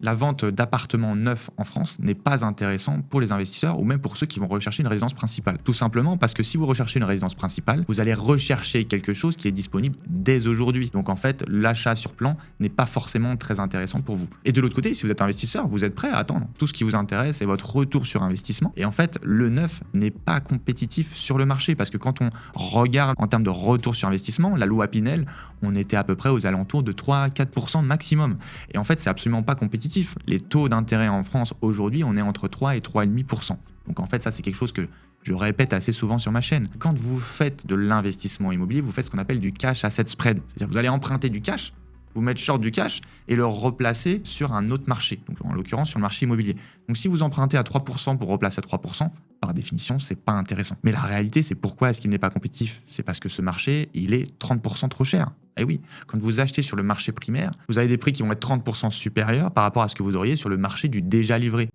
La vente d'appartements neufs en France n'est pas intéressante pour les investisseurs ou même pour ceux qui vont rechercher une résidence principale. Tout simplement parce que si vous recherchez une résidence principale, vous allez rechercher quelque chose qui est disponible dès aujourd'hui. Donc en fait, l'achat sur plan n'est pas forcément très intéressant pour vous. Et de l'autre côté, si vous êtes investisseur, vous êtes prêt à attendre. Tout ce qui vous intéresse est votre retour sur investissement. Et en fait, le neuf n'est pas compétitif sur le marché parce que quand on regarde en termes de retour sur investissement, la loi Pinel, on était à peu près aux alentours de 3 à 4% maximum. Et en fait, c'est absolument pas compétitif. Les taux d'intérêt en France aujourd'hui, on est entre 3 et 3,5%. Donc en fait, ça c'est quelque chose que je répète assez souvent sur ma chaîne. Quand vous faites de l'investissement immobilier, vous faites ce qu'on appelle du cash asset spread. C'est-à-dire que vous allez emprunter du cash, vous mettre short du cash et le replacer sur un autre marché, donc en l'occurrence sur le marché immobilier. Donc si vous empruntez à 3% pour replacer à 3%, par définition, c'est pas intéressant. Mais la réalité, c'est pourquoi est-ce qu'il n'est pas compétitif? C'est parce que ce marché, il est 30% trop cher. Et oui, quand vous achetez sur le marché primaire, vous avez des prix qui vont être 30% supérieurs par rapport à ce que vous auriez sur le marché du déjà livré.